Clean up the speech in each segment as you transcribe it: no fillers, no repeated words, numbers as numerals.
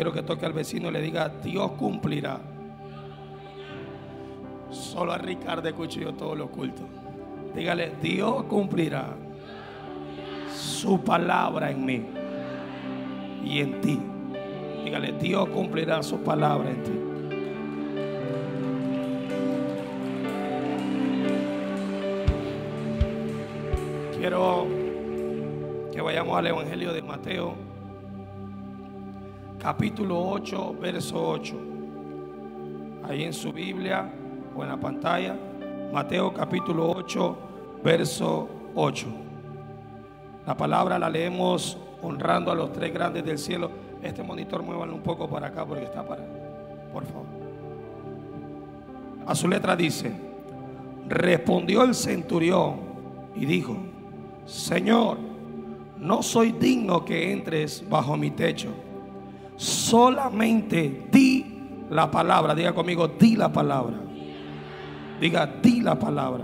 quiero que toque al vecino y le diga: Dios cumplirá. Solo a Ricardo escucho yo todo lo oculto. Dígale: Dios cumplirá su palabra en mí y en ti. Dígale: Dios cumplirá su palabra en ti. Quiero que vayamos al Evangelio de Mateo, capítulo 8, verso 8. Ahí en su Biblia o en la pantalla, Mateo capítulo 8, verso 8. La palabra la leemos honrando a los tres grandes del cielo. Este monitor muévanlo un poco para acá porque está para... Por favor. A su letra dice: respondió el centurión y dijo: Señor, no soy digno que entres bajo mi techo. Solamente di la palabra. Diga conmigo: di la palabra. Diga: di la palabra.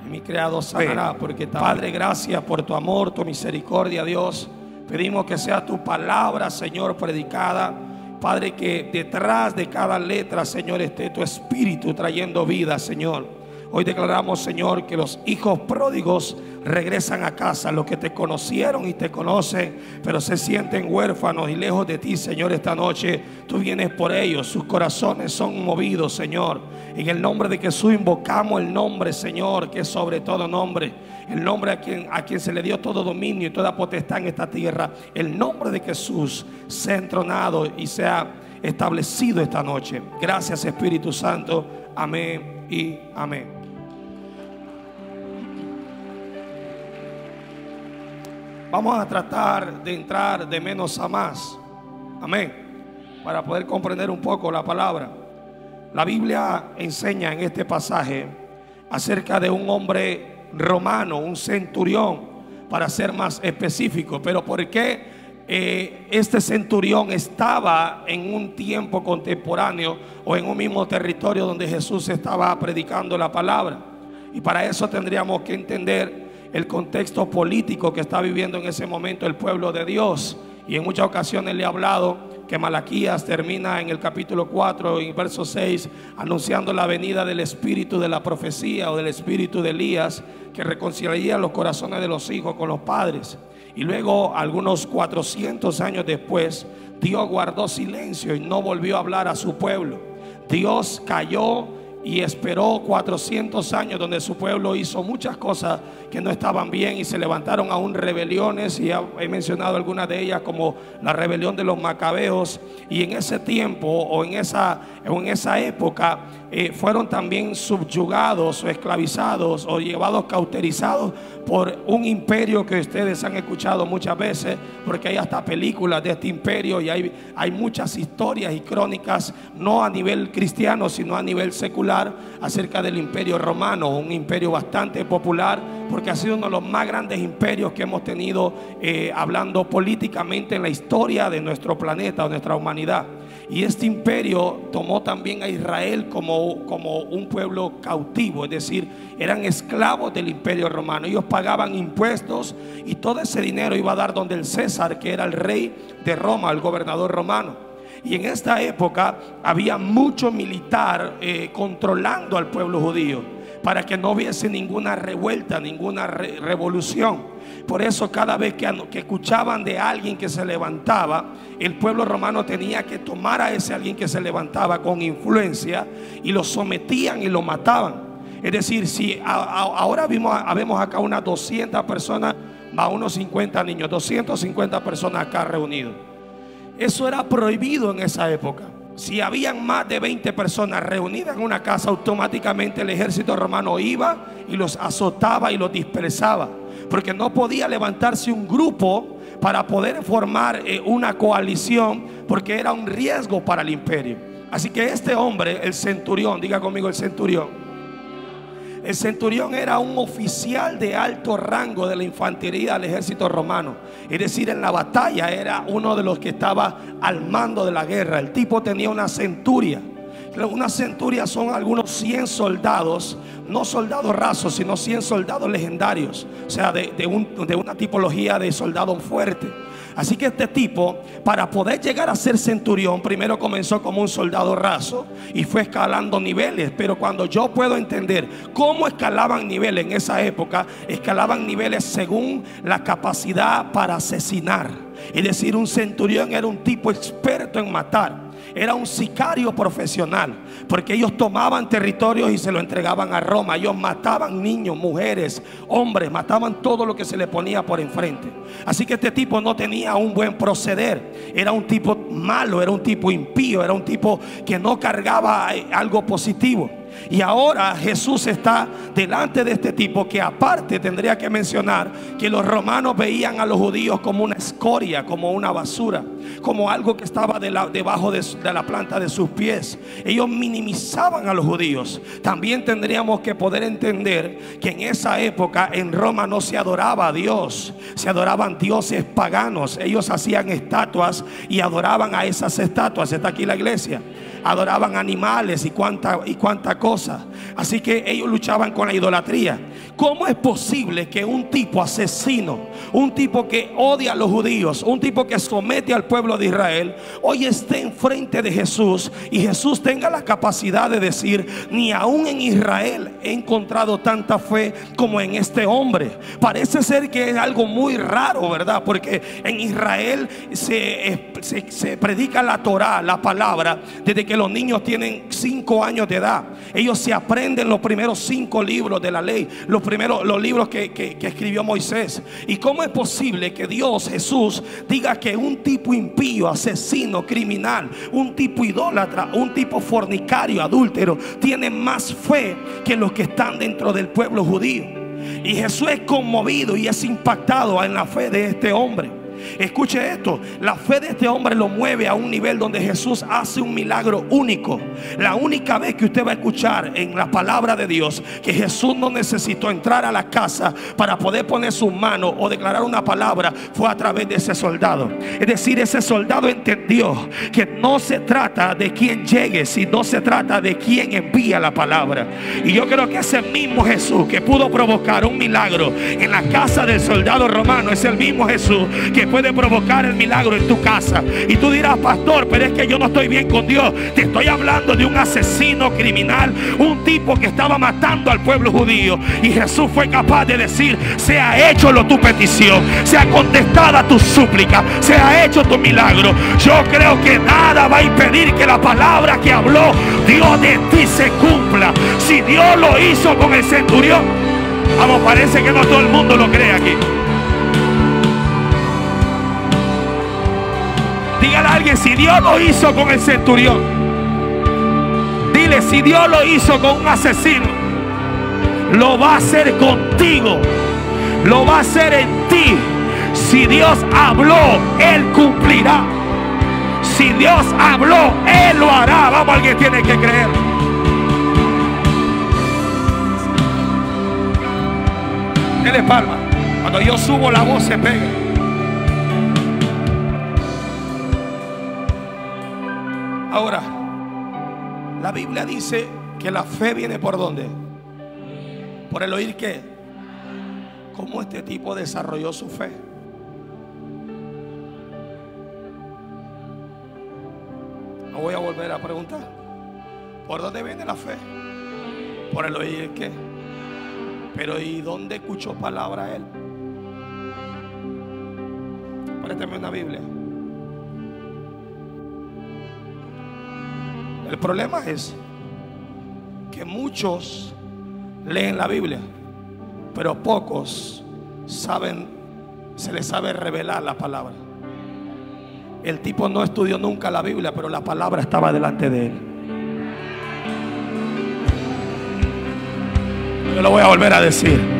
Y mi criado sanará. Porque Padre, gracias por tu amor, tu misericordia, Dios. Pedimos que sea tu palabra, Señor, predicada. Padre, que detrás de cada letra, Señor, esté tu espíritu trayendo vida, Señor. Hoy declaramos, Señor, que los hijos pródigos regresan a casa. Los que te conocieron y te conocen, pero se sienten huérfanos y lejos de ti, Señor, esta noche tú vienes por ellos. Sus corazones son movidos, Señor. En el nombre de Jesús invocamos el nombre, Señor, que es sobre todo nombre. El nombre a quien se le dio todo dominio y toda potestad en esta tierra. El nombre de Jesús sea entronado y sea establecido esta noche. Gracias, Espíritu Santo. Amén y amén. Vamos a tratar de entrar de menos a más. Amén. Para poder comprender un poco la palabra. La Biblia enseña en este pasaje acerca de un hombre romano, un centurión, para ser más específico. Pero ¿por qué este centurión estaba en un tiempo contemporáneo o en un mismo territorio donde Jesús estaba predicando la palabra? Y para eso tendríamos que entender el contexto político que está viviendo en ese momento el pueblo de Dios. Y en muchas ocasiones le he hablado que Malaquías termina en el capítulo 4 y verso 6 anunciando la venida del espíritu de la profecía o del espíritu de Elías, que reconciliaría los corazones de los hijos con los padres. Y luego, algunos 400 años después, Dios guardó silencio y no volvió a hablar a su pueblo. Dios cayó y esperó 400 años donde su pueblo hizo muchas cosas que no estaban bien y se levantaron aún rebeliones, y ya he mencionado algunas de ellas, como la rebelión de los macabeos. Y en ese tiempo o en esa época fueron también subyugados o esclavizados o llevados cauterizados por un imperio que ustedes han escuchado muchas veces, porque hay hasta películas de este imperio y hay muchas historias y crónicas, no a nivel cristiano sino a nivel secular, acerca del imperio romano, un imperio bastante popular porque ha sido uno de los más grandes imperios que hemos tenido hablando políticamente en la historia de nuestro planeta o nuestra humanidad. Y este imperio tomó también a Israel como un pueblo cautivo, es decir, eran esclavos del imperio romano. Ellos pagaban impuestos y todo ese dinero iba a dar donde el César, que era el rey de Roma, el gobernador romano. Y en esta época había mucho militar controlando al pueblo judío, para que no hubiese ninguna revuelta, ninguna revolución. Por eso cada vez que escuchaban de alguien que se levantaba, el pueblo romano tenía que tomar a ese alguien que se levantaba con influencia y lo sometían y lo mataban. Es decir, si ahora vemos acá unas 200 personas más unos 50 niños, 250 personas acá reunidos. Eso era prohibido en esa época. Si habían más de 20 personas reunidas en una casa, automáticamente el ejército romano iba y los azotaba y los dispersaba, porque no podía levantarse un grupo para poder formar una coalición, porque era un riesgo para el imperio. Así que este hombre, el centurión, diga conmigo el centurión. El centurión era un oficial de alto rango de la infantería del ejército romano. Es decir, en la batalla era uno de los que estaba al mando de la guerra. El tipo tenía una centuria. Una centuria son algunos 100 soldados, no soldados rasos, sino 100 soldados legendarios. O sea, de una tipología de soldado fuerte. Así que este tipo, para poder llegar a ser centurión, primero comenzó como un soldado raso y fue escalando niveles. Pero cuando yo puedo entender cómo escalaban niveles en esa época, escalaban niveles según la capacidad para asesinar. Es decir, un centurión era un tipo experto en matar. Era un sicario profesional, porque ellos tomaban territorios y se lo entregaban a Roma. Ellos mataban niños, mujeres, hombres, mataban todo lo que se le ponía por enfrente. Así que este tipo no tenía un buen proceder. Era un tipo malo, era un tipo impío, era un tipo que no cargaba algo positivo. Y ahora Jesús está delante de este tipo, que aparte tendría que mencionar que los romanos veían a los judíos como una escoria, como una basura, como algo que estaba debajo de la planta de sus pies. Ellos minimizaban a los judíos. También tendríamos que poder entender que en esa época en Roma no se adoraba a Dios, se adoraban dioses paganos. Ellos hacían estatuas y adoraban a esas estatuas. Está aquí la iglesia. Adoraban animales y cuánta cosa. Así que ellos luchaban con la idolatría. ¿Cómo es posible que un tipo asesino, un tipo que odia a los judíos, un tipo que somete al pueblo de Israel, hoy esté enfrente de Jesús y Jesús tenga la capacidad de decir: ni aún en Israel he encontrado tanta fe como en este hombre? Parece ser que es algo muy raro, ¿verdad? Porque en Israel se predica la Torá, la palabra, desde que los niños tienen 5 años de edad. Ellos se aprenden los primeros 5 libros de la ley, los libros que escribió Moisés. ¿Y cómo es posible que Dios, Jesús, diga que un tipo impío, asesino, criminal, un tipo idólatra, un tipo fornicario, adúltero, tiene más fe que los que están dentro del pueblo judío? Y Jesús es conmovido y es impactado en la fe de este hombre. Escuche esto, la fe de este hombre lo mueve a un nivel donde Jesús hace un milagro único. La única vez que usted va a escuchar en la palabra de Dios que Jesús no necesitó entrar a la casa para poder poner su mano o declarar una palabra fue a través de ese soldado. Es decir, ese soldado entendió que no se trata de quién llegue, sino se trata de quién envía la palabra. Y yo creo que ese mismo Jesús que pudo provocar un milagro en la casa del soldado romano es el mismo Jesús que puede provocar el milagro en tu casa. Y tú dirás: pastor, pero es que yo no estoy bien con Dios. Te estoy hablando de un asesino criminal, un tipo que estaba matando al pueblo judío, y Jesús fue capaz de decir: sea hecho tu petición, sea contestada tu súplica, sea hecho tu milagro. Yo creo que nada va a impedir que la palabra que habló Dios de ti se cumpla. Si Dios lo hizo con el centurión, vamos, parece que no todo el mundo lo cree aquí. Dígale a alguien: si Dios lo hizo con el centurión, dile: si Dios lo hizo con un asesino, lo va a hacer contigo, lo va a hacer en ti. Si Dios habló, Él cumplirá. Si Dios habló, Él lo hará. Vamos, alguien tiene que creer. Dele palma. Cuando yo subo la voz se pega. Ahora, la Biblia dice que la fe viene ¿por dónde? ¿Por el oír qué? ¿Cómo este tipo desarrolló su fe? No voy a volver a preguntar. ¿Por dónde viene la fe? ¿Por el oír qué? Pero ¿y dónde escuchó palabra él? Préstame una Biblia. El problema es que muchos leen la Biblia, pero pocos saben, se les sabe revelar la palabra. El tipo no estudió nunca la Biblia, pero la palabra estaba delante de él. Yo lo voy a volver a decir.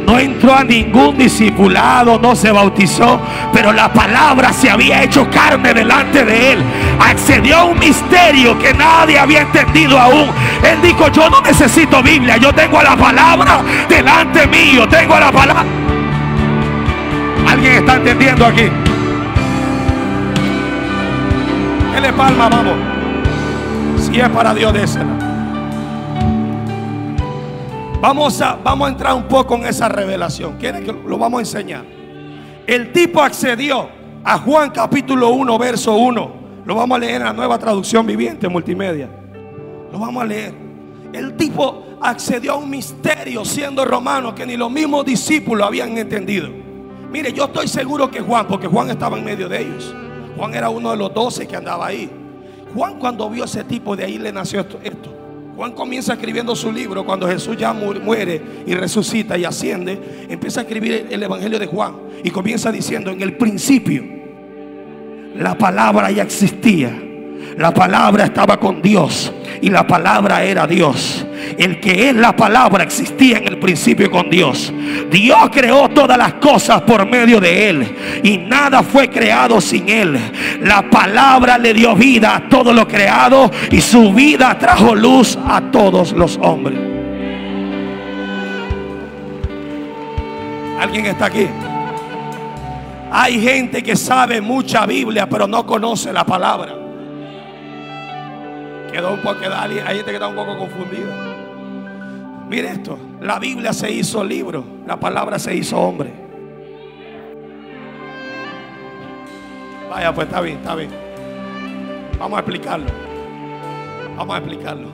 No entró a ningún discipulado, no se bautizó, pero la palabra se había hecho carne delante de él. Accedió a un misterio que nadie había entendido aún. Él dijo: yo no necesito Biblia, yo tengo a la palabra delante mío, tengo a la palabra. ¿Alguien está entendiendo aquí? Dele palma, vamos. Si es para Dios, désela. Vamos a entrar un poco en esa revelación. ¿Quieren que lo vamos a enseñar? El tipo accedió, a Juan capítulo 1, verso 1. Lo vamos a leer en la Nueva Traducción Viviente Multimedia. Lo vamos a leer. El tipo accedió a un misterio siendo romano que ni los mismos discípulos habían entendido. Mire, yo estoy seguro que Juan, porque Juan estaba en medio de ellos. Juan era uno de los 12 que andaba ahí. Juan, cuando vio a ese tipo, de ahí le nació esto. Juan comienza escribiendo su libro cuando Jesús ya muere y resucita y asciende. Empieza a escribir el Evangelio de Juan y comienza diciendo: en el principio la palabra ya existía, la palabra estaba con Dios y la palabra era Dios. El que es la palabra existía en el principio con Dios. Dios creó todas las cosas por medio de Él y nada fue creado sin Él. La palabra le dio vida a todo lo creado y su vida trajo luz a todos los hombres. ¿Alguien está aquí? Hay gente que sabe mucha Biblia pero no conoce la palabra. Hay gente que está un poco confundida. Mire esto, la Biblia se hizo libro, la palabra se hizo hombre. Vaya, pues está bien, está bien. Vamos a explicarlo. Vamos a explicarlo,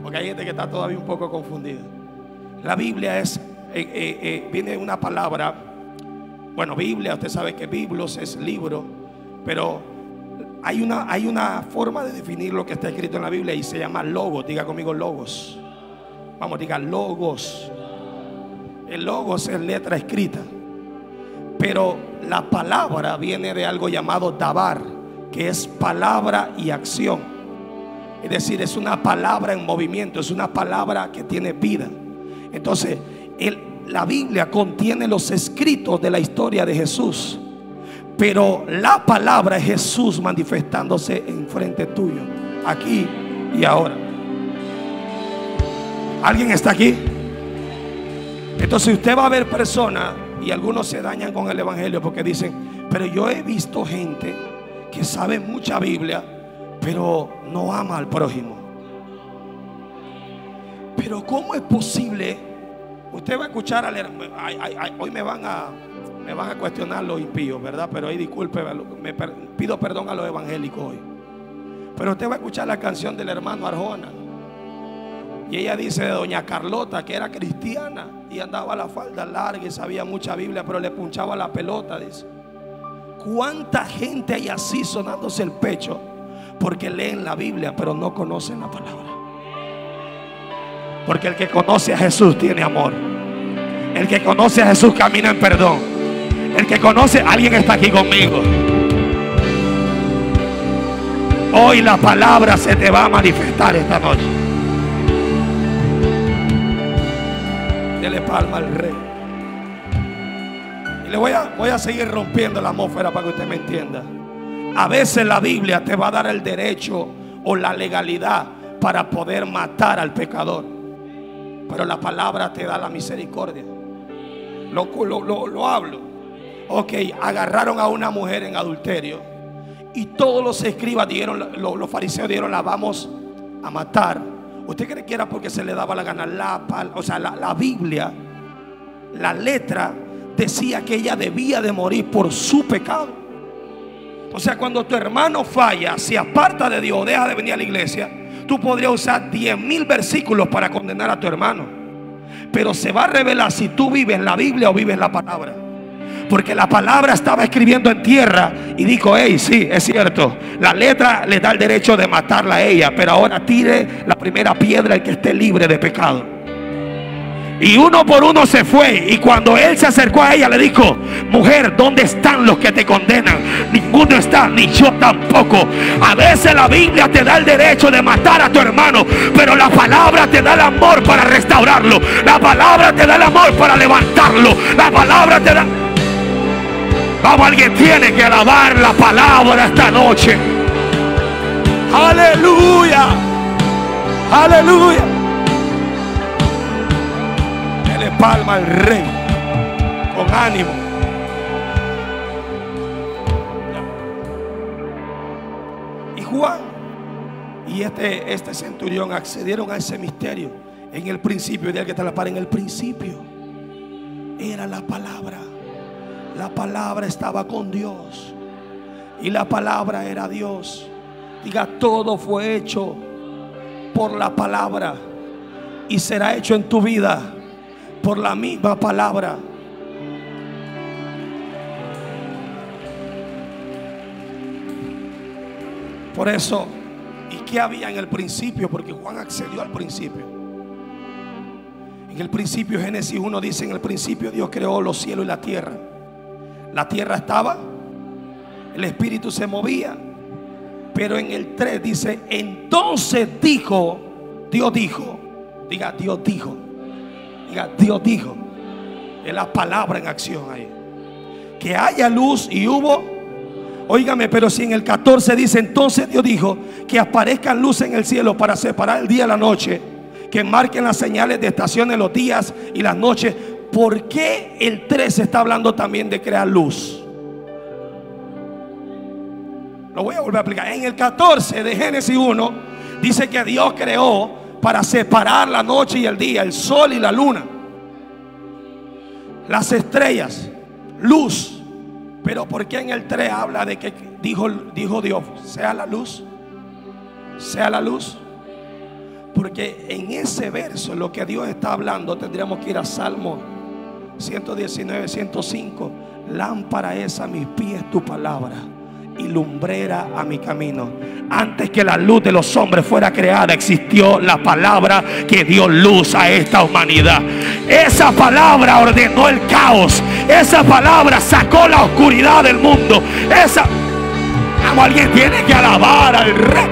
porque hay gente que está todavía un poco confundida. La Biblia es, viene de una palabra. Bueno, Biblia, usted sabe que Biblos es libro, pero hay una forma de definir lo que está escrito en la Biblia y se llama logos. Diga conmigo logos. Vamos, diga logos. El logos es letra escrita, pero la palabra viene de algo llamado dabar, que es palabra y acción. Es decir, es una palabra en movimiento, es una palabra que tiene vida. Entonces, la Biblia contiene los escritos de la historia de Jesús, pero la palabra es Jesús manifestándose enfrente tuyo, aquí y ahora. ¿Alguien está aquí? Entonces usted va a ver personas, y algunos se dañan con el evangelio porque dicen: pero yo he visto gente que sabe mucha Biblia pero no ama al prójimo. Pero ¿cómo es posible? Usted va a escuchar hoy me van a cuestionar los impíos, ¿verdad? Pero ahí disculpe, pido perdón a los evangélicos hoy. Pero usted va a escuchar la canción del hermano Arjona, y ella dice de doña Carlota que era cristiana y andaba a la falda larga y sabía mucha Biblia, pero le punchaba la pelota, dice. ¿Cuánta gente hay así sonándose el pecho porque leen la Biblia pero no conocen la palabra? Porque el que conoce a Jesús tiene amor. El que conoce a Jesús camina en perdón. El que conoce, alguien está aquí conmigo. Hoy la palabra se te va a manifestar esta noche. Dele palma al Rey. Y le voy a seguir rompiendo la atmósfera para que usted me entienda. A veces la Biblia te va a dar el derecho o la legalidad para poder matar al pecador, pero la palabra te da la misericordia. Lo hablo. Ok, agarraron a una mujer en adulterio y todos los escribas los fariseos dijeron: la vamos a matar. ¿Usted cree que era porque se le daba la gana? La Biblia, la letra decía que ella debía de morir por su pecado. O sea, cuando tu hermano falla, se aparta de Dios, deja de venir a la iglesia, tú podrías usar 10,000 versículos para condenar a tu hermano, pero se va a revelar si tú vives la Biblia o vives la palabra. Porque la palabra estaba escribiendo en tierra y dijo: hey, sí, es cierto, la letra le da el derecho de matarla a ella, pero ahora tire la primera piedra el que esté libre de pecado. Y uno por uno se fue, y cuando él se acercó a ella le dijo: mujer, ¿dónde están los que te condenan? Ninguno está, ni yo tampoco. A veces la Biblia te da el derecho de matar a tu hermano, pero la palabra te da el amor para restaurarlo. La palabra te da el amor para levantarlo. La palabra te da... Vamos, alguien tiene que alabar la palabra esta noche. Aleluya, aleluya. Dele palma al Rey con ánimo. Y Juan y este centurión accedieron a ese misterio. En el principio, de que está la par, en el principio era la palabra. La palabra estaba con Dios y la palabra era Dios. Diga, todo fue hecho por la palabra y será hecho en tu vida por la misma palabra. Por eso, ¿y qué había en el principio? Porque Juan accedió al principio. En el principio, Génesis 1 dice: en el principio Dios creó los cielos y la tierra. La tierra estaba, el espíritu se movía. Pero en el 3 dice: entonces dijo, Dios dijo. Diga, Dios dijo. Diga, Dios dijo. Es la palabra en acción ahí. Que haya luz y hubo. Óigame, pero si en el 14 dice: entonces Dios dijo que aparezcan luces en el cielo para separar el día de la noche, que marquen las señales de estaciones, los días y las noches. ¿Por qué el 13 está hablando también de crear luz? Lo voy a volver a explicar. En el 14 de Génesis 1 dice que Dios creó para separar la noche y el día, el sol y la luna, las estrellas, luz. Pero ¿por qué en el 3 habla de que dijo Dios, sea la luz? Sea la luz. Porque en ese verso, lo que Dios está hablando, tendríamos que ir a Salmo 119, 105. Lámpara es a mis pies tu palabra y lumbrera a mi camino. Antes que la luz de los hombres fuera creada, existió la palabra que dio luz a esta humanidad. Esa palabra ordenó el caos. Esa palabra sacó la oscuridad del mundo. Alguien tiene que alabar al Rey.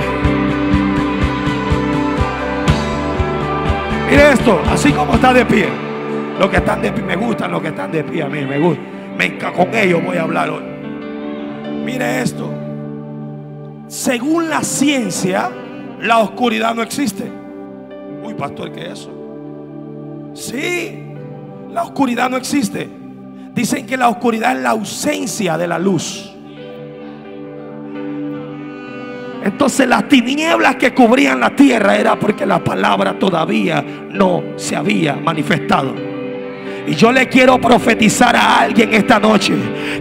Mire esto, así como está de pie. Los que están de pie, me gustan los que están de pie. A mí me gusta. Con ellos voy a hablar hoy. Mire esto. Según la ciencia, la oscuridad no existe. Uy, pastor, ¿qué es eso? Sí, la oscuridad no existe. Dicen que la oscuridad es la ausencia de la luz. Entonces las tinieblas que cubrían la tierra era porque la palabra todavía no se había manifestado. Y yo le quiero profetizar a alguien esta noche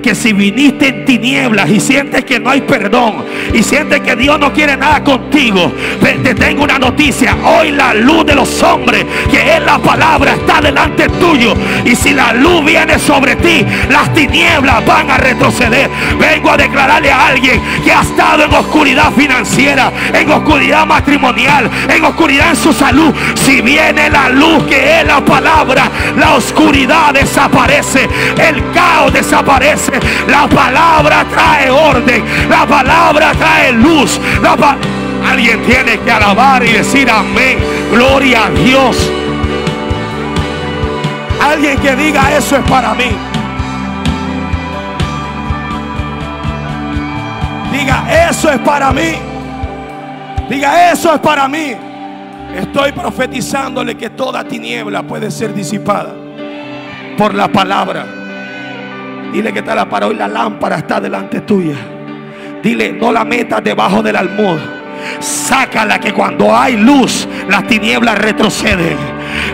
que si viniste en tinieblas y sientes que no hay perdón y sientes que Dios no quiere nada contigo, te tengo una noticia. Hoy la luz de los hombres, que es la palabra, está delante tuyo. Y si la luz viene sobre ti, las tinieblas van a retroceder. Vengo a declararle a alguien que ha estado en oscuridad financiera, en oscuridad matrimonial, en oscuridad en su salud. Si viene la luz, que es la palabra, la oscuridad desaparece, el caos desaparece. La palabra trae orden, la palabra trae luz. Alguien tiene que alabar y decir amén, gloria a Dios. Alguien que diga: eso es para mí. Diga: eso es para mí. Diga: eso es para mí. Estoy profetizándole que toda tiniebla puede ser disipada por la palabra. Dile que está la para hoy. La lámpara está delante tuya. Dile: no la metas debajo del almohad. Sácala, que cuando hay luz, las tinieblas retroceden.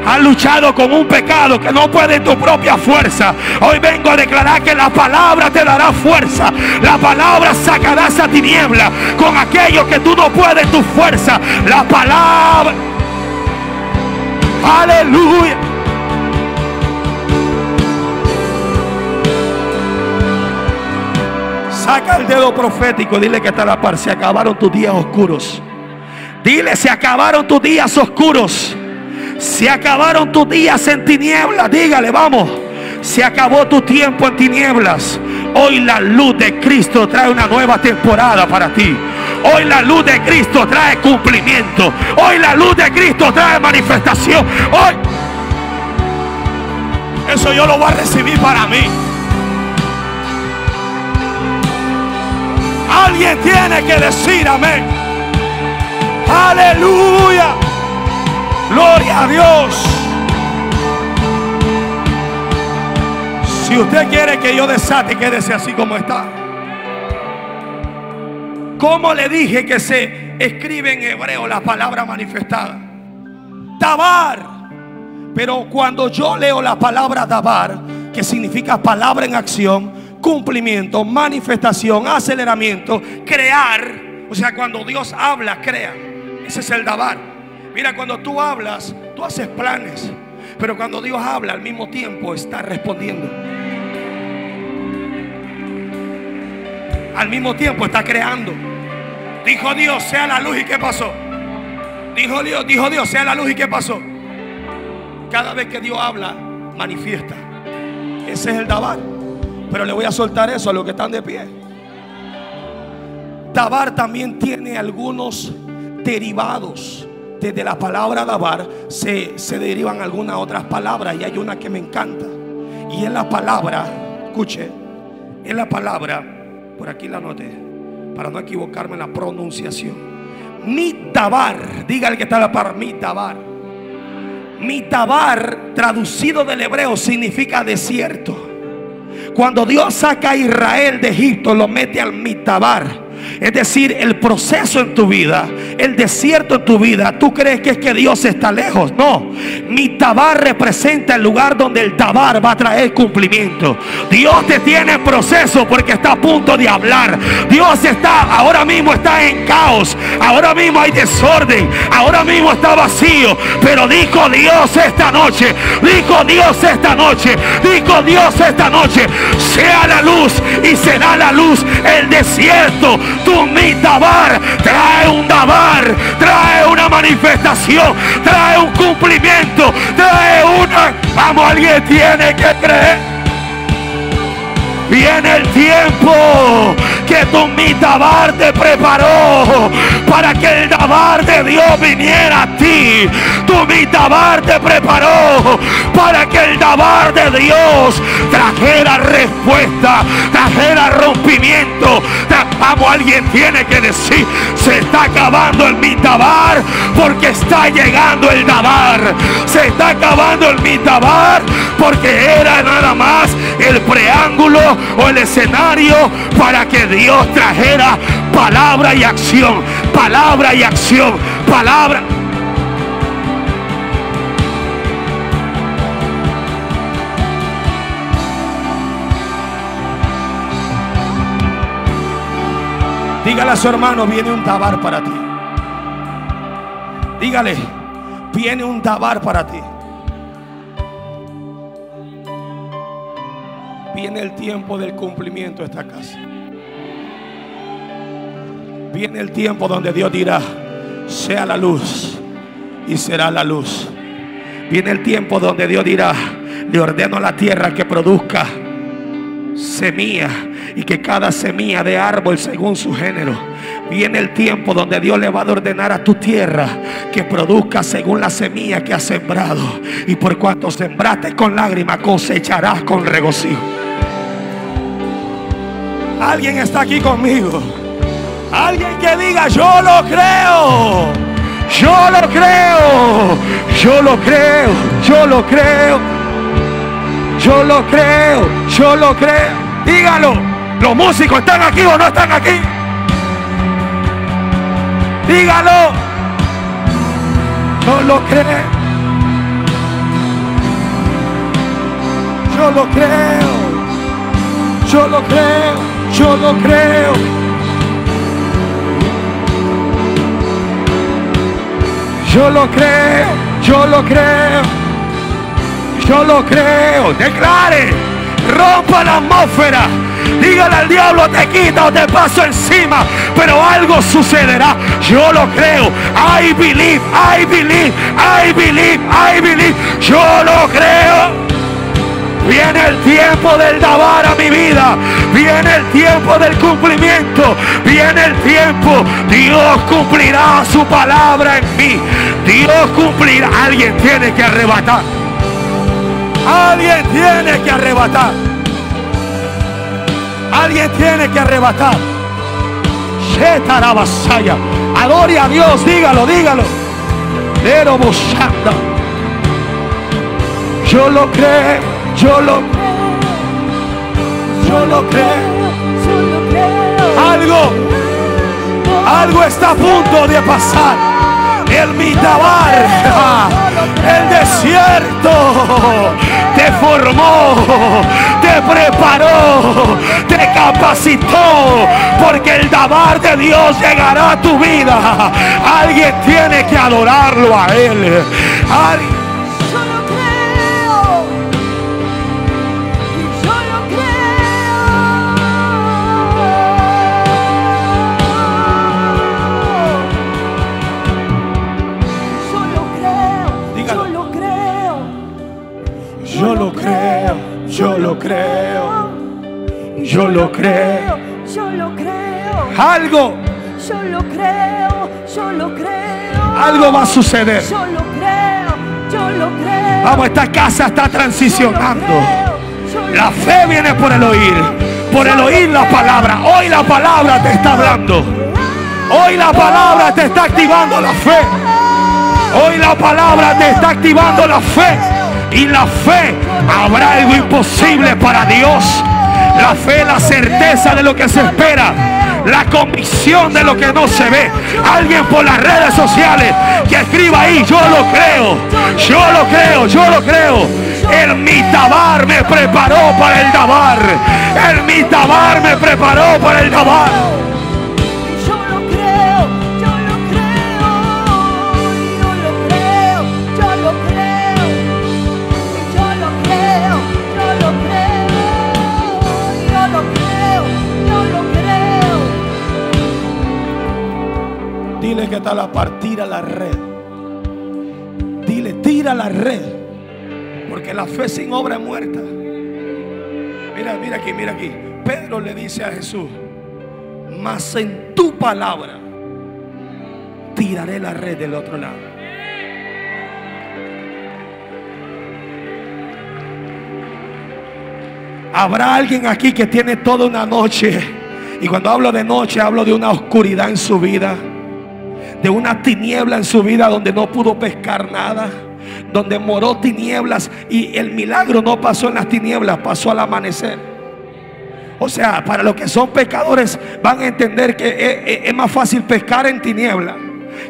Has luchado con un pecado que no puede en tu propia fuerza. Hoy vengo a declarar que la palabra te dará fuerza. La palabra sacará esa tiniebla con aquello que tú no puedes en tu fuerza. La palabra. Aleluya. Saca el dedo profético. Dile que está a la par. Se acabaron tus días oscuros. Dile: se acabaron tus días oscuros. Se acabaron tus días en tinieblas. Dígale: vamos. Se acabó tu tiempo en tinieblas. Hoy la luz de Cristo trae una nueva temporada para ti. Hoy la luz de Cristo trae cumplimiento. Hoy la luz de Cristo trae manifestación. Hoy eso yo lo voy a recibir para mí. Alguien tiene que decir amén. Aleluya. Gloria a Dios. Si usted quiere que yo desate, quédese así como está. Como le dije que se escribe en hebreo la palabra manifestada? Dabar. Pero cuando yo leo la palabra dabar, que significa palabra en acción, cumplimiento, manifestación, aceleramiento, crear. O sea, cuando Dios habla, crea. Ese es el dabar. Mira, cuando tú hablas, tú haces planes, pero cuando Dios habla, al mismo tiempo está respondiendo. Al mismo tiempo está creando. Dijo Dios, sea la luz, ¿y qué pasó? Dijo Dios, sea la luz, ¿y qué pasó? Cada vez que Dios habla, manifiesta. Ese es el dabar. Pero le voy a soltar eso a los que están de pie. Dabar también tiene algunos derivados. Desde la palabra dabar se derivan algunas otras palabras, y hay una que me encanta, y es la palabra, escuche, es la palabra, por aquí la anoté para no equivocarme en la pronunciación. Mitabar, diga el que está a la par, mitabar. Mitabar, traducido del hebreo, significa desierto. Cuando Dios saca a Israel de Egipto, lo mete al mitabar. Es decir, el proceso en tu vida, el desierto en tu vida, tú crees que es que Dios está lejos. No, mitabar representa el lugar donde el dabar va a traer cumplimiento. Dios te tiene en proceso porque está a punto de hablar. Dios ahora mismo está en caos, ahora mismo hay desorden, ahora mismo está vacío. Pero dijo Dios esta noche, sea la luz, y será la luz. El desierto, tu mitabar, trae un dabar, trae una manifestación, trae un cumplimiento, trae una... Vamos, alguien tiene que creer. Viene el tiempo que tu mitabar te preparó para que el dabar de Dios viniera a ti. Tu mitabar te preparó para que el dabar de Dios trajera respuesta, trajera rompimiento. Vamos, alguien tiene que decir, se está acabando el mitabar porque está llegando el dabar. Se está acabando el mitabar porque era nada más el preámbulo o el escenario para que Dios trajera palabra y acción, palabra y acción, palabra. Dígale a su hermano, viene un dabar para ti. Dígale, viene un dabar para ti. Viene el tiempo del cumplimiento de esta casa. Viene el tiempo donde Dios dirá, sea la luz, y será la luz. Viene el tiempo donde Dios dirá, le ordeno a la tierra que produzca semilla, y que cada semilla de árbol según su género. Viene el tiempo donde Dios le va a ordenar a tu tierra que produzca según la semilla que has sembrado, y por cuanto sembraste con lágrimas, cosecharás con regocijo. Alguien está aquí conmigo. Alguien que diga, yo lo creo, yo lo creo, yo lo creo, yo lo creo, yo lo creo, yo lo creo. Dígalo. ¿Los músicos están aquí o no están aquí? Dígalo. Yo lo creo. Yo lo creo. Yo lo creo. Yo lo creo. Yo lo creo. Yo lo creo. Yo lo creo. Declare. Rompa la atmósfera. Dígale al diablo, te quita o te paso encima, pero algo sucederá. Yo lo creo. I believe, I believe, I believe, I believe. Yo lo creo. Viene el tiempo del dabar a mi vida. Viene el tiempo del cumplimiento. Viene el tiempo. Dios cumplirá su palabra en mí. Dios cumplirá. Alguien tiene que arrebatar. Alguien tiene que arrebatar. Alguien tiene que arrebatar. Shetarabasaya. Adore a Dios, dígalo, dígalo. Yo lo creo, yo lo creo. Algo está a punto de pasar. El mitabar, el desierto te formó, te preparó, capacitó, porque el dabar de Dios llegará a tu vida. Alguien tiene que adorarlo a Él. Yo lo creo, yo lo creo, yo lo creo, yo lo creo. Algo, Yo lo creo, yo lo creo. algo va a suceder. Yo lo creo, yo lo creo. Vamos, esta casa está transicionando. La fe viene por el oír la palabra. Hoy la palabra te está hablando. Hoy la palabra te está activando la fe. Hoy la palabra te está activando la fe. Y la fe, habrá algo imposible para Dios. La fe, la certeza de lo que se espera, la convicción de lo que no se ve. Alguien por las redes sociales que escriba ahí: yo lo creo, yo lo creo, yo lo creo. El Mitabar me preparó para el Dabar. El Mitabar me preparó para el Dabar. Yo lo creo, yo lo creo, yo lo creo, yo lo creo, yo lo creo, yo lo creo, yo lo creo, yo lo creo. Dile que está la par, tira la red. Dile, tira la red. Porque la fe sin obra es muerta. Mira, mira aquí, mira aquí. Pedro le dice a Jesús: mas en tu palabra tiraré la red del otro lado. Habrá alguien aquí que tiene toda una noche. Y cuando hablo de noche, hablo de una oscuridad en su vida, de una tiniebla en su vida, donde no pudo pescar nada, donde moró tinieblas, y el milagro no pasó en las tinieblas, pasó al amanecer. O sea, para los que son pecadores van a entender que es más fácil pescar en tinieblas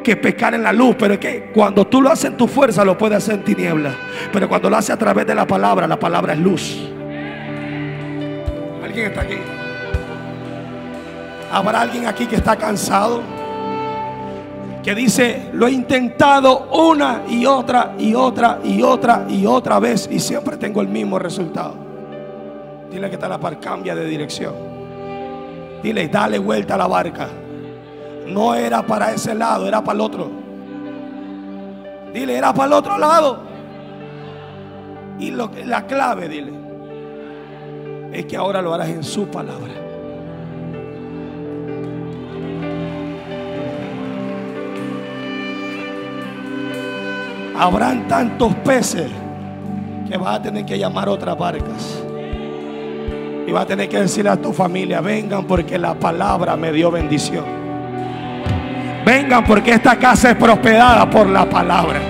que pescar en la luz. Pero es que cuando tú lo haces en tu fuerza, lo puedes hacer en tinieblas. Pero cuando lo haces a través de la palabra es luz. ¿Alguien está aquí? ¿Habrá alguien aquí que está cansado? Que dice: lo he intentado una y otra y otra y otra y otra vez, y siempre tengo el mismo resultado. Dile que está la par, cambia de dirección. Dile, dale vuelta a la barca. No era para ese lado, era para el otro. Dile, era para el otro lado. Y la clave, dile, es que ahora lo harás en su palabra. Habrán tantos peces que vas a tener que llamar otras barcas. Y vas a tener que decirle a tu familia: vengan porque la palabra me dio bendición. Vengan porque esta casa es prosperada por la palabra.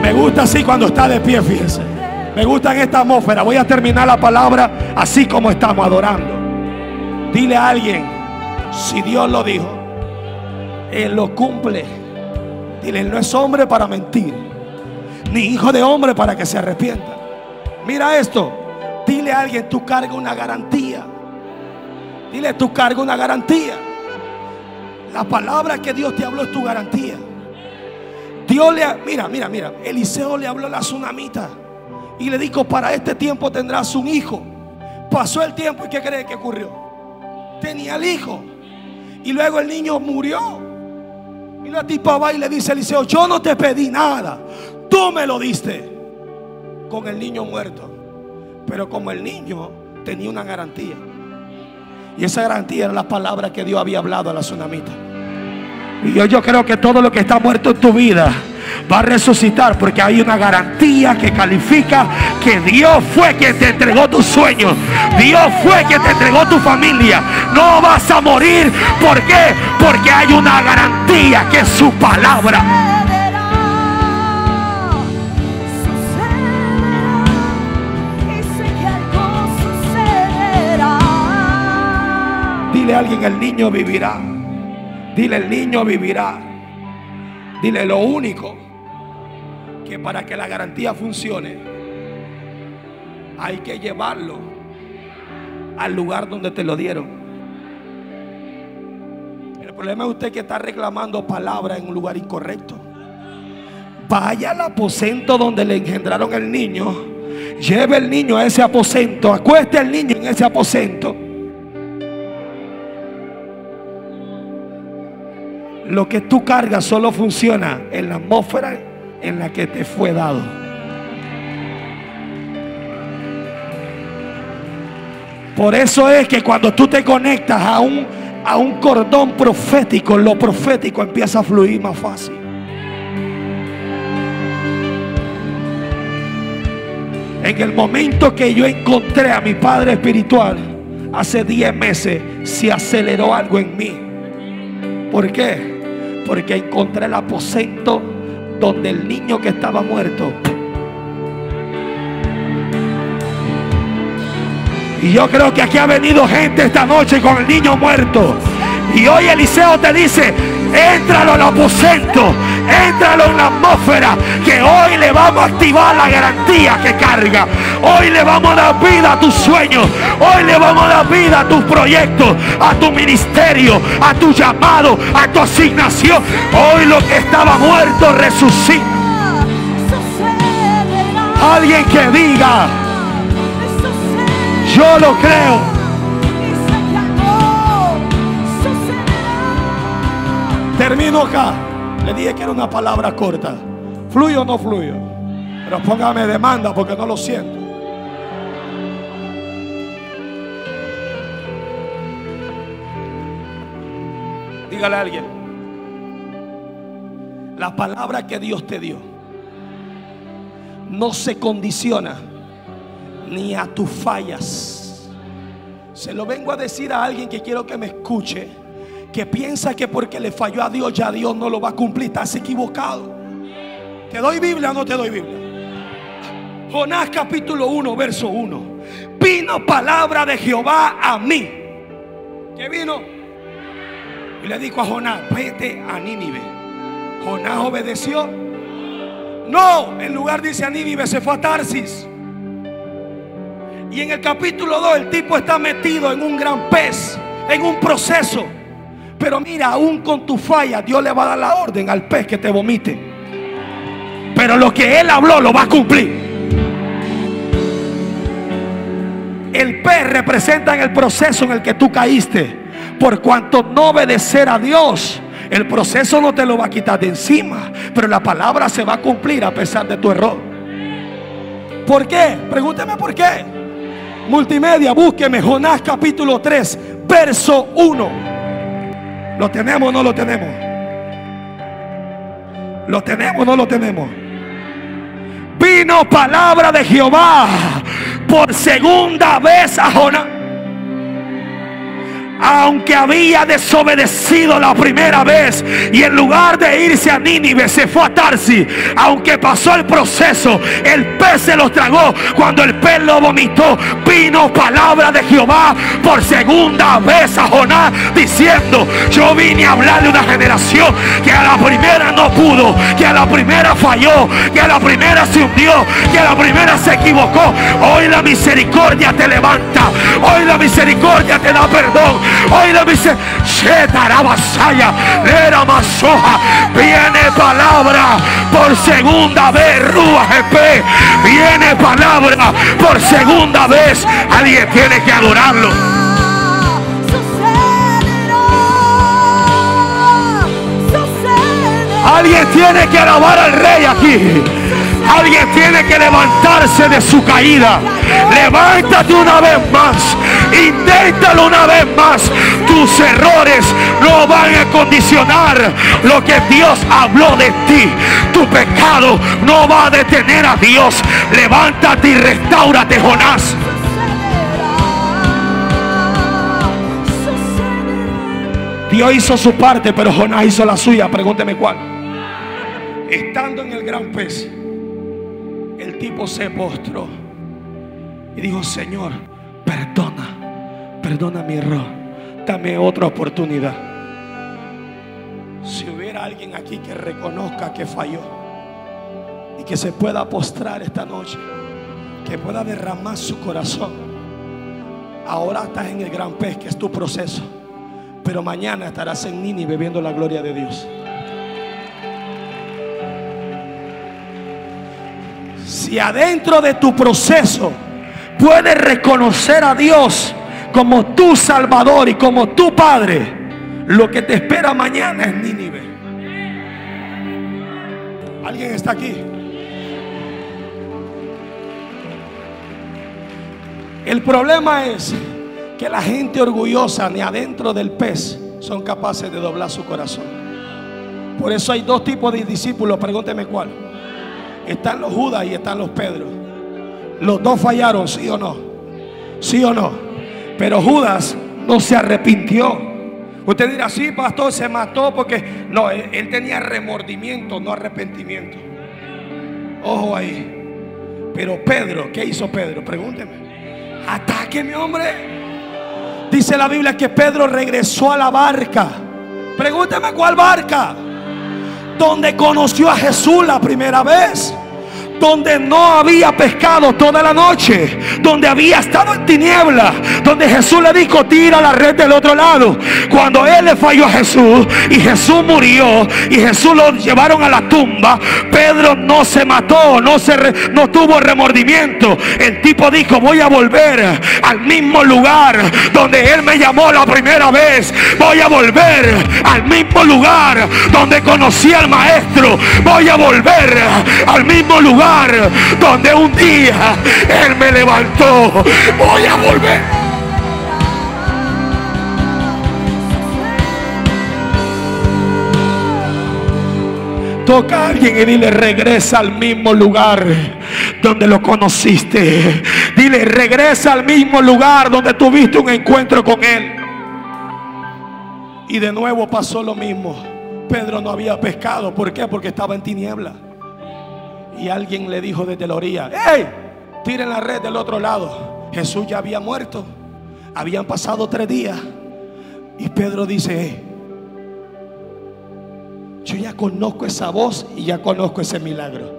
Me gusta así cuando está de pie, fíjense. Me gusta en esta atmósfera. Voy a terminar la palabra así como estamos adorando. Dile a alguien: si Dios lo dijo, Él lo cumple. Dile: Él no es hombre para mentir, ni hijo de hombre para que se arrepienta. Mira esto. Dile a alguien: tú cargas una garantía. Dile: tú cargas una garantía. La palabra que Dios te habló es tu garantía. Dios mira. Eliseo le habló a la tsunamita y le dijo: para este tiempo tendrás un hijo. Pasó el tiempo y ¿qué cree que ocurrió? Tenía el hijo y luego el niño murió. Y la tipa va y le dice a Eliseo: yo no te pedí nada, tú me lo diste, con el niño muerto. Pero como el niño tenía una garantía, y esa garantía era la palabra que Dios había hablado a la tsunamita. Y yo creo que todo lo que está muerto en tu vida va a resucitar, porque hay una garantía que califica que Dios fue quien te entregó tus sueños. Dios fue quien te entregó tu familia. No vas a morir. ¿Por qué? Porque hay una garantía que es su palabra. Dile a alguien: el niño vivirá. Dile: el niño vivirá. Dile: lo único que para que la garantía funcione hay que llevarlo al lugar donde te lo dieron. El problema es usted que está reclamando palabra en un lugar incorrecto. Vaya al aposento donde le engendraron el niño, lleve el niño a ese aposento, acueste al niño en ese aposento. Lo que tú cargas solo funciona en la atmósfera en la que te fue dado. Por eso es que cuando tú te conectas a un cordón profético, lo profético empieza a fluir más fácil. En el momento que yo encontré a mi padre espiritual, hace 10 meses, se aceleró algo en mí. ¿Por qué? Porque encontré el aposento donde el niño que estaba muerto. Y yo creo que aquí ha venido gente esta noche con el niño muerto. Y hoy Eliseo te dice: éntralo al aposento, éntralo en la atmósfera, que hoy le vamos a activar la garantía que carga. Hoy le vamos a dar vida a tus sueños, hoy le vamos a dar vida a tus proyectos, a tu ministerio, a tu llamado, a tu asignación. Hoy lo que estaba muerto resucita. Alguien que diga: yo lo creo. Termino acá. Le dije que era una palabra corta. ¿Fluyo o no fluyo? Pero póngame demanda porque no lo siento. Dígale a alguien: la palabra que Dios te dio no se condiciona ni a tus fallas. Se lo vengo a decir a alguien que quiero que me escuche, que piensa que porque le falló a Dios ya Dios no lo va a cumplir. Estás equivocado. ¿Te doy Biblia o no te doy Biblia? Jonás capítulo 1 verso 1. Vino palabra de Jehová a mí. ¿Qué vino? Y le dijo a Jonás: vete a Nínive. Jonás obedeció. No, en lugar dice a Nínive, se fue a Tarsis. Y en el capítulo 2 el tipo está metido en un gran pez, en un proceso. Pero mira, aún con tu falla, Dios le va a dar la orden al pez que te vomite. Pero lo que él habló lo va a cumplir. El pez representa en el proceso en el que tú caíste. Por cuanto no obedecer a Dios, el proceso no te lo va a quitar de encima, pero la palabra se va a cumplir a pesar de tu error. ¿Por qué? Pregúnteme por qué. Multimedia, búsqueme Jonás capítulo 3 verso 1. ¿Lo tenemos o no lo tenemos? ¿Lo tenemos o no lo tenemos? Vino palabra de Jehová por segunda vez a Jonás. Aunque había desobedecido la primera vez y en lugar de irse a Nínive se fue a Tarsis, aunque pasó el proceso, el pez se los tragó. Cuando el pez lo vomitó, vino palabra de Jehová por segunda vez a Jonás diciendo: yo vine a hablarle a una generación que a la primera no pudo, que a la primera falló, que a la primera se hundió, que a la primera se equivocó. Hoy la misericordia te levanta, hoy la misericordia te da perdón. Hoy le dice: viene palabra por segunda vez. Rúa GP, viene palabra por segunda vez. Alguien tiene que adorarlo. Alguien tiene que alabar al Rey aquí. Alguien tiene que levantarse de su caída. Levántate una vez más. Inténtalo una vez más. Tus errores no van a condicionar lo que Dios habló de ti. Tu pecado no va a detener a Dios. Levántate y restáurate, Jonás. Dios hizo su parte, pero Jonás hizo la suya. Pregúnteme cuál. Estando en el gran pez, el tipo se postró y dijo: Señor, perdona mi error, dame otra oportunidad. Si hubiera alguien aquí que reconozca que falló, y que se pueda postrar esta noche, que pueda derramar su corazón. Ahora estás en el gran pez, que es tu proceso, pero mañana estarás en Nínive viendo la gloria de Dios. Si adentro de tu proceso puedes reconocer a Dios como tu Salvador y como tu Padre, lo que te espera mañana es Nínive. ¿Alguien está aquí? El problema es que la gente orgullosa ni adentro del pez son capaces de doblar su corazón. Por eso hay dos tipos de discípulos, pregúnteme cuál. Están los Judas y están los Pedro. Los dos fallaron, ¿sí o no? ¿Sí o no? Pero Judas no se arrepintió. Usted dirá, sí, pastor, se mató porque... No, él tenía remordimiento, no arrepentimiento. Ojo ahí. Pero Pedro, ¿qué hizo Pedro? Pregúnteme. Atáqueme, hombre. Dice la Biblia que Pedro regresó a la barca. Pregúnteme cuál barca. Donde conoció a Jesús la primera vez, donde no había pescado toda la noche, donde había estado en tiniebla, donde Jesús le dijo, tira la red del otro lado. Cuando él le falló a Jesús y Jesús murió y Jesús lo llevaron a la tumba, Pedro no se mató, no tuvo remordimiento. El tipo dijo, voy a volver al mismo lugar donde él me llamó la primera vez. Voy a volver al mismo lugar donde conocí al maestro. Voy a volver al mismo lugar donde un día él me levantó. Voy a volver. Toca a alguien y dile, regresa al mismo lugar donde lo conociste. Dile, regresa al mismo lugar donde tuviste un encuentro con él. Y de nuevo pasó lo mismo. Pedro no había pescado. ¿Por qué? Porque estaba en tiniebla. Y alguien le dijo desde la orilla, ¡hey! Tiren la red del otro lado. Jesús ya había muerto. Habían pasado 3 días. Y Pedro dice, hey, yo ya conozco esa voz y ya conozco ese milagro.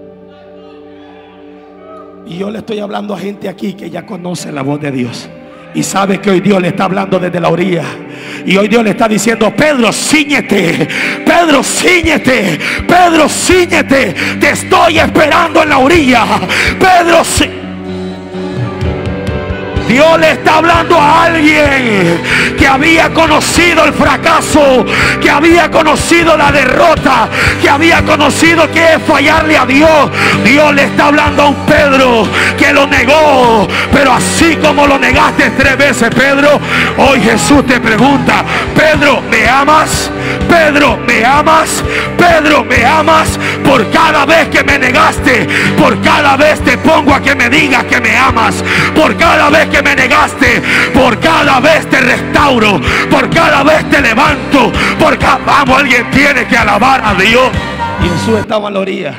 Y yo le estoy hablando a gente aquí que ya conoce la voz de Dios y sabe que hoy Dios le está hablando desde la orilla. Y hoy Dios le está diciendo, Pedro, cíñete. Pedro, cíñete. Pedro, cíñete. Te estoy esperando en la orilla. Pedro, Dios le está hablando a alguien que había conocido el fracaso, que había conocido la derrota, que había conocido que es fallarle a Dios. Dios le está hablando a un Pedro que lo negó, pero así como lo negaste 3 veces, Pedro, hoy Jesús te pregunta, Pedro, ¿me amas? Pedro, ¿me amas? Pedro, ¿me amas? Por cada vez que me negaste, por cada vez te pongo a que me digas que me amas, por cada vez que me negaste, por cada vez te restauro, por cada vez te levanto, vamos, alguien tiene que alabar a Dios. Y Jesús estaba a la orilla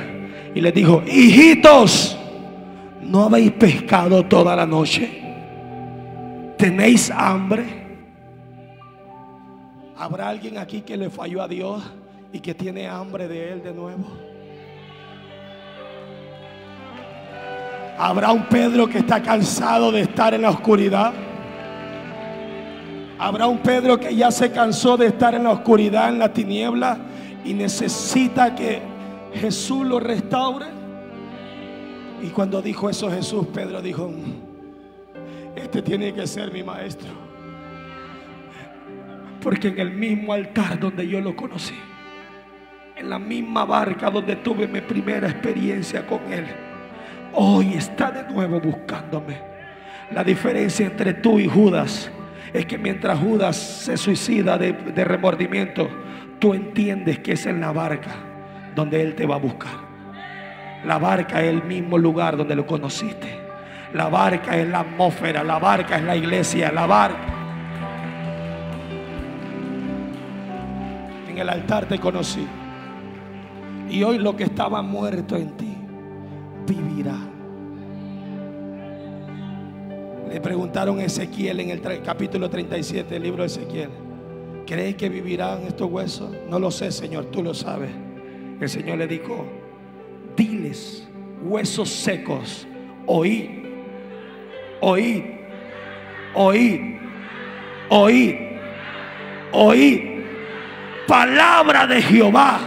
y les dijo, hijitos, ¿no habéis pescado toda la noche? ¿Tenéis hambre? ¿Habrá alguien aquí que le falló a Dios y que tiene hambre de Él de nuevo? ¿Habrá un Pedro que está cansado de estar en la oscuridad? ¿Habrá un Pedro que ya se cansó de estar en la oscuridad, en la tiniebla, y necesita que Jesús lo restaure? Y cuando dijo eso Jesús, Pedro dijo, este tiene que ser mi maestro, porque en el mismo altar donde yo lo conocí, en la misma barca donde tuve mi primera experiencia con Él, hoy está de nuevo buscándome. La diferencia entre tú y Judas es que mientras Judas se suicida de remordimiento, tú entiendes que es en la barca donde Él te va a buscar. La barca es el mismo lugar donde lo conociste. La barca es la atmósfera, la barca es la iglesia, la barca. En el altar te conocí, y hoy lo que estaba muerto en ti vivirá. Le preguntaron a Ezequiel en el capítulo 37 del libro de Ezequiel, ¿crees que vivirán estos huesos? No lo sé, Señor, tú lo sabes. El Señor le dijo, diles huesos secos, oíd, oíd, oíd, oíd, oíd palabra de Jehová.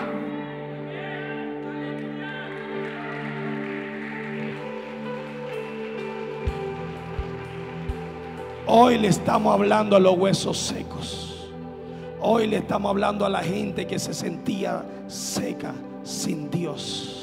Hoy le estamos hablando a los huesos secos. Hoy le estamos hablando a la gente que se sentía seca, sin Dios.